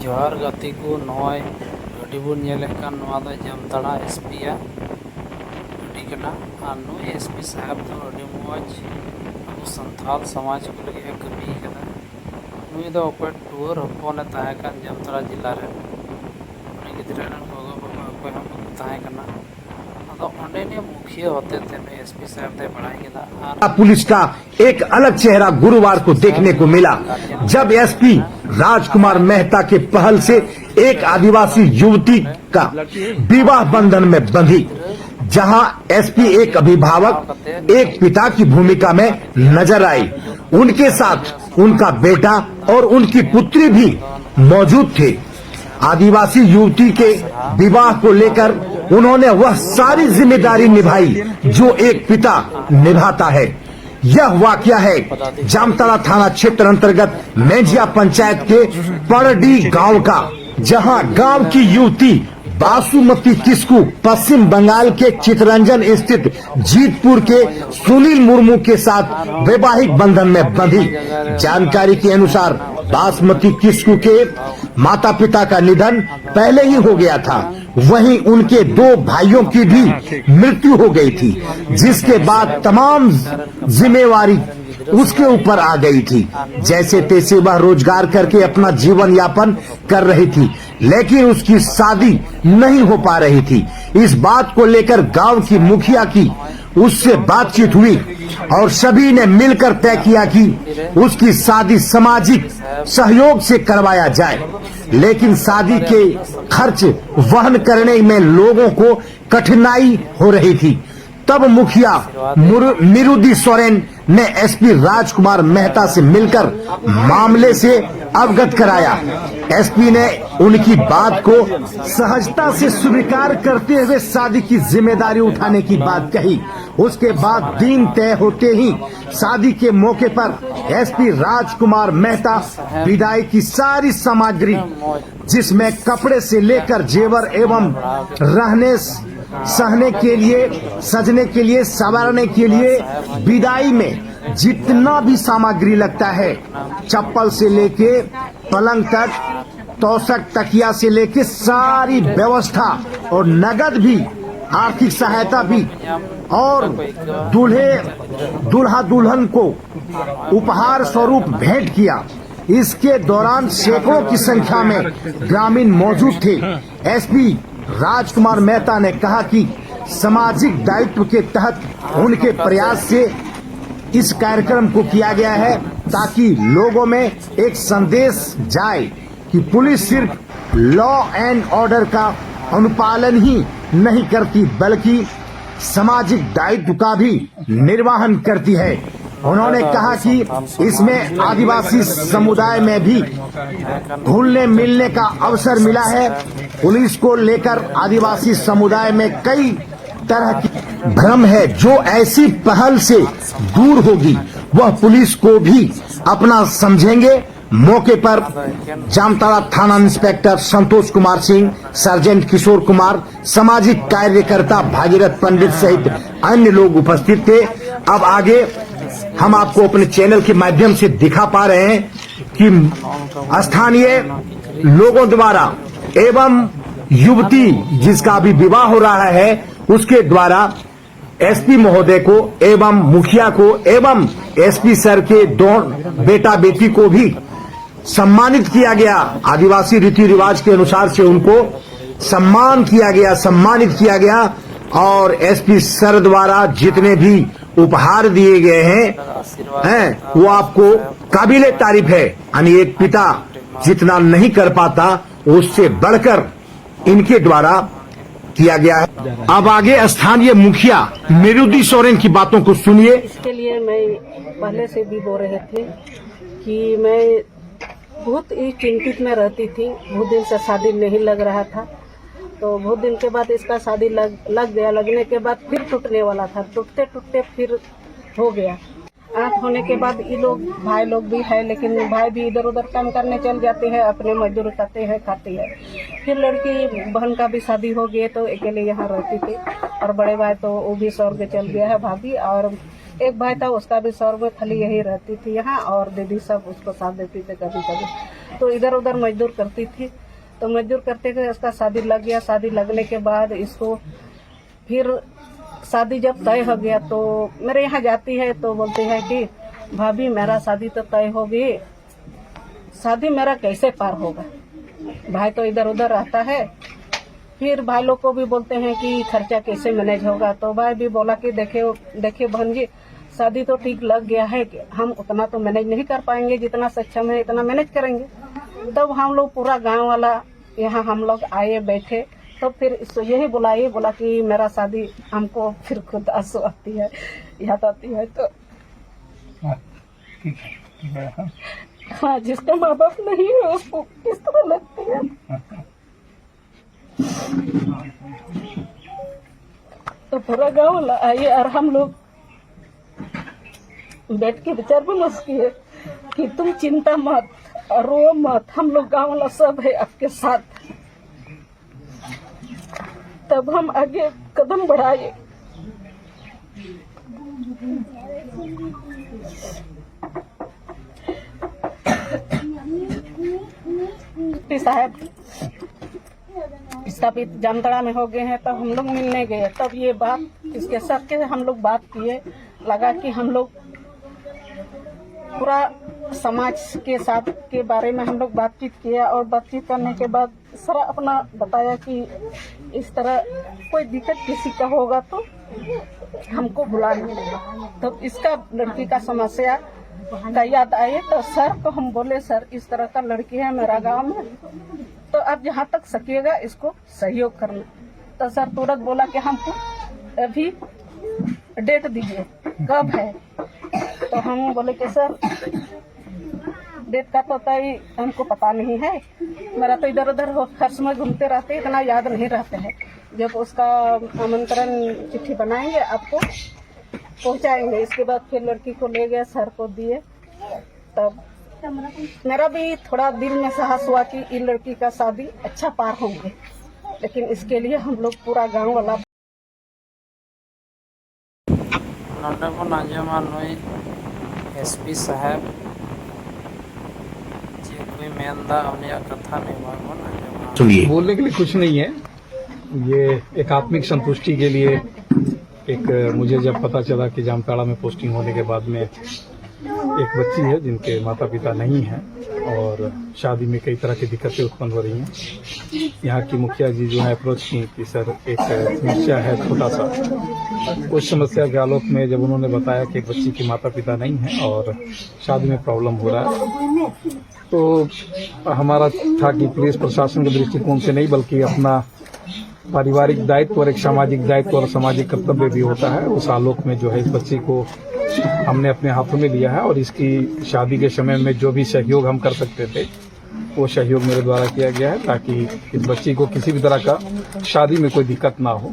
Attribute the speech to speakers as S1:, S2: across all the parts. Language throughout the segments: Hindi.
S1: जोहार गति को नॉय गाड़ी बन जामताड़ा एसपी गाड़ी कना नुई एसपी साहब तो मज अब संथाल समाज को लगे कमी नुई दो टूर हपने जामताड़ा जिला गिद्रा गो बाबा अकोय मुखिया होते एसपी साहब दे बड़ा
S2: पुलिस का एक अलग चेहरा गुरुवार को देखने को मिला जब एसपी राजकुमार मेहता के पहल से एक आदिवासी युवती का विवाह बंधन में बंधी, जहां एसपी एक अभिभावक एक पिता की भूमिका में नजर आई। उनके साथ उनका बेटा और उनकी पुत्री भी मौजूद थे। आदिवासी युवती के विवाह को लेकर उन्होंने वह सारी जिम्मेदारी निभाई जो एक पिता निभाता है। यह वाकया है जामताड़ा थाना क्षेत्र अंतर्गत मेंझिया पंचायत के परडी गांव का, जहां गांव की युवती बासुमती किस्कू पश्चिम बंगाल के चितरंजन स्थित जीतपुर के सुनील मुर्मू के साथ वैवाहिक बंधन में बंधी। जानकारी के अनुसार बासमती किस्कू के माता पिता का निधन पहले ही हो गया था, वहीं उनके दो भाइयों की भी मृत्यु हो गई थी, जिसके बाद तमाम जिम्मेवारी उसके ऊपर आ गई थी। जैसे तैसे वह रोजगार करके अपना जीवन यापन कर रही थी, लेकिन उसकी शादी नहीं हो पा रही थी। इस बात को लेकर गांव की मुखिया की उससे बातचीत हुई और सभी ने मिलकर तय किया कि उसकी शादी सामाजिक सहयोग से करवाया जाए, लेकिन शादी के खर्च वहन करने में लोगों को कठिनाई हो रही थी। तब मुखिया मिरुदी सोरेन ने एसपी राजकुमार मेहता से मिलकर मामले से अवगत कराया। एसपी ने उनकी बात को सहजता से स्वीकार करते हुए शादी की जिम्मेदारी उठाने की बात कही। उसके बाद दिन तय होते ही शादी के मौके पर एसपी राजकुमार मेहता विदाई की सारी सामग्री, जिसमें कपड़े से लेकर जेवर एवं रहने सहने के लिए, सजने के लिए, संवारने के लिए विदाई में जितना भी सामग्री लगता है, चप्पल से लेके पलंग तक, तोशक तकिया से लेके सारी व्यवस्था और नगद भी, आर्थिक सहायता भी, और दूल्हा दुल्हन को उपहार स्वरूप भेंट किया। इसके दौरान सैकड़ों की संख्या में ग्रामीण मौजूद थे। एसपी राजकुमार मेहता ने कहा कि सामाजिक दायित्व के तहत उनके प्रयास से इस कार्यक्रम को किया गया है, ताकि लोगों में एक संदेश जाए कि पुलिस सिर्फ लॉ एंड ऑर्डर का अनुपालन ही नहीं करती, बल्कि सामाजिक दायित्व का भी निर्वहन करती है। उन्होंने कहा कि इसमें आदिवासी समुदाय में भी घुलने मिलने का अवसर मिला है। पुलिस को लेकर आदिवासी समुदाय में कई तरह की भ्रम है, जो ऐसी पहल से दूर होगी वह पुलिस को भी अपना समझेंगे। मौके पर जामताड़ा थाना इंस्पेक्टर संतोष कुमार सिंह, सर्जेंट किशोर कुमार, सामाजिक कार्यकर्ता भागीरथ पंडित सहित अन्य लोग उपस्थित थे। अब आगे हम आपको अपने चैनल के माध्यम से दिखा पा रहे हैं कि स्थानीय लोगों द्वारा एवं युवती जिसका अभी विवाह हो रहा है उसके द्वारा एसपी महोदय को एवं मुखिया को एवं एसपी सर के दो बेटा बेटी को भी सम्मानित किया गया। आदिवासी रीति रिवाज के अनुसार से उनको सम्मानित किया गया और एसपी सर द्वारा जितने भी उपहार दिए गए हैं वो आपको काबिले तारीफ है। यानी एक पिता जितना नहीं कर पाता उससे बढ़कर इनके द्वारा किया गया है। अब आगे स्थानीय मुखिया मिरुदी सोरेन की बातों को सुनिए।
S3: इसके लिए मैं पहले से भी बोल रहे थे कि मैं बहुत ही चिंतित में रहती थी। बहुत दिन से शादी नहीं लग रहा था, तो बहुत दिन के बाद इसका शादी लग गया। लगने के बाद फिर टूटने वाला था, टूटते टूटते फिर हो गया। आँख होने के बाद ये लोग भाई लोग भी है, लेकिन भाई भी इधर उधर काम करने चल जाते हैं, अपने मजदूर करते हैं, खाते हैं। फिर लड़की बहन का भी शादी हो गई तो अकेले यहाँ रहती थी, और बड़े भाई तो वो भी स्वर्ग चल गया है, भाभी। और एक भाई था, उसका भी शहर में खाली यही रहती थी यहाँ, और दीदी सब उसको साथ देती थी कभी कभी। तो इधर उधर मजदूर करती थी, तो मजदूर करते थे, उसका शादी लग गया। शादी लगने के बाद इसको फिर शादी जब तय हो गया तो मेरे यहाँ जाती है तो बोलती है कि भाभी मेरा शादी तो तय हो गई, शादी मेरा कैसे पार होगा। भाई तो इधर उधर रहता है। फिर भाई लोग को भी बोलते हैं कि खर्चा कैसे मैनेज होगा। तो भाई भी बोला कि देखिए बहन जी, शादी तो ठीक लग गया है कि हम उतना तो मैनेज नहीं कर पाएंगे, जितना सक्षम है इतना मैनेज करेंगे। तब हम लोग पूरा गांव वाला यहाँ हम लोग आए बैठे, तो फिर इसको यही बोला कि मेरा शादी, हमको फिर खुद आंसू आती है, याद आती है। तो
S4: ठीक है,
S3: हाँ, जिसका माँ बाप नहीं है उसको किस तरह लगती है। तो पूरा गाँव वाला आइए और हम लोग बैठ के विचार विमर्श किए कि तुम चिंता मत, रो मत, हम लोग गाँव वाला सब है आपके साथ। तब हम आगे कदम बढ़ाए। साहब स्थापित जामताड़ा में हो गए हैं, तब हम लोग मिलने गए। तब ये बात इसके साथ के हम लोग बात किए, लगा कि हम लोग पूरा समाज के साथ के बारे में हम लोग बातचीत किया। और बातचीत करने के बाद सारा अपना बताया कि इस तरह कोई दिक्कत किसी का होगा तो हमको बुला लेना। तब इसका लड़की का समस्या का याद आए तो सर को हम बोले, सर इस तरह का लड़की है मेरा गांव में, तो आप जहाँ तक सकिएगा इसको सहयोग करना। तो सर तुरंत बोला कि हमको अभी डेट दीजिए, कब है। तो हम बोले कि सर डेट का तो तय हमको पता नहीं है, मेरा तो इधर उधर हर समय घूमते रहते, इतना याद नहीं रहते हैं। जब उसका आमंत्रण चिट्ठी बनाएंगे आपको पहुंचाएंगे। इसके बाद फिर लड़की को ले गए, सर को दिए। तब मेरा भी थोड़ा दिल में साहस हुआ कि इन लड़की का शादी अच्छा पार होंगे, लेकिन इसके लिए हम लोग पूरा गांव वाला
S1: एसपी साहब जे कोई मेंदा उन्हें कथा नहीं
S2: सुनिए।
S4: बोलने के लिए कुछ नहीं है। ये एक आत्मिक संतुष्टि के लिए एक मुझे जब पता चला कि जामताड़ा में पोस्टिंग होने के बाद में एक बच्ची है जिनके माता पिता नहीं हैं और शादी में कई तरह की दिक्कतें उत्पन्न हो रही हैं। यहाँ की मुखिया जी जो है अप्रोच की कि सर एक समस्या है छोटा सा। उस समस्या के आलोक में जब उन्होंने बताया कि एक बच्ची की माता पिता नहीं है और शादी में प्रॉब्लम हो रहा है, तो हमारा था कि पुलिस प्रशासन के दृष्टिकोण से नहीं बल्कि अपना पारिवारिक दायित्व और एक सामाजिक दायित्व और सामाजिक कर्तव्य भी होता है। उस आलोक में जो है इस बच्ची को हमने अपने हाथों में लिया है और इसकी शादी के समय में जो भी सहयोग हम कर सकते थे वो सहयोग मेरे द्वारा किया गया है, ताकि इस बच्ची को किसी भी तरह का शादी में कोई दिक्कत ना हो।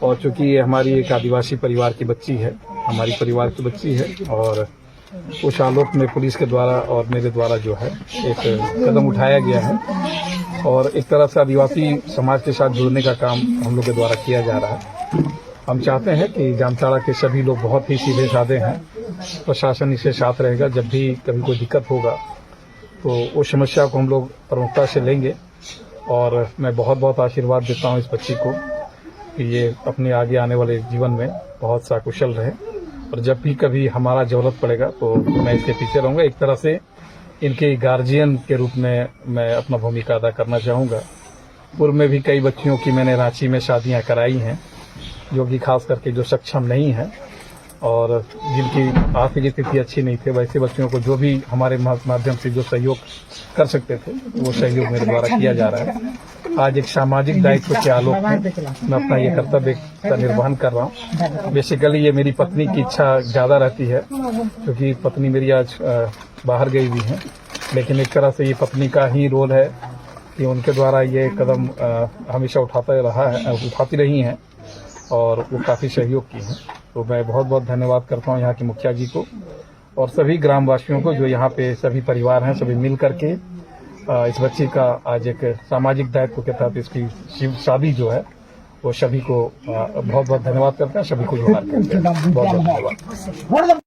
S4: और चूंकि ये हमारी एक आदिवासी परिवार की बच्ची है, हमारी परिवार की बच्ची है, और उस आलोक में पुलिस के द्वारा और मेरे द्वारा जो है एक कदम उठाया गया है और एक तरह से आदिवासी समाज के साथ जुड़ने का काम हम लोग के द्वारा किया जा रहा है। हम चाहते हैं कि जामताड़ा के सभी लोग बहुत ही सीधे साधे हैं, प्रशासन इसके साथ रहेगा। जब भी कभी कोई दिक्कत होगा तो उस समस्या को हम लोग प्रमुखता से लेंगे और मैं बहुत बहुत आशीर्वाद देता हूं इस बच्ची को कि ये अपने आगे आने वाले जीवन में बहुत सा कुशल रहे और जब भी कभी हमारा जरूरत पड़ेगा तो मैं इसके पीछे रहूंगा। एक तरह से इनके गार्जियन के रूप में मैं अपना भूमिका अदा करना चाहूँगा। पूर्व में भी कई बच्चियों की मैंने रांची में शादियाँ कराई हैं जो कि खास करके जो सक्षम नहीं है और जिनकी आर्थिक स्थिति अच्छी नहीं थी, वैसे बच्चियों को जो भी हमारे माध्यम से जो सहयोग कर सकते थे वो सहयोग मेरे द्वारा किया जा रहा है। आज एक सामाजिक दायित्व के आलोक में मैं अपना ये कर्तव्य का निर्वहन कर रहा हूँ। बेसिकली ये मेरी पत्नी की इच्छा ज़्यादा रहती है क्योंकि पत्नी मेरी आज बाहर गई हुई है, लेकिन एक तरह से ये पत्नी का ही रोल है कि उनके द्वारा ये कदम हमेशा उठाती रही हैं और वो काफ़ी सहयोग की हैं। तो मैं बहुत बहुत धन्यवाद करता हूँ यहाँ की मुखिया जी को और सभी ग्रामवासियों को जो यहाँ पे सभी परिवार हैं, सभी मिल करके इस बच्ची का आज एक सामाजिक दायित्व के तहत इसकी शादी जो है वो सभी को बहुत बहुत धन्यवाद करते हैं, सभी को जोहार करते हैं। बहुत बहुत धन्यवाद।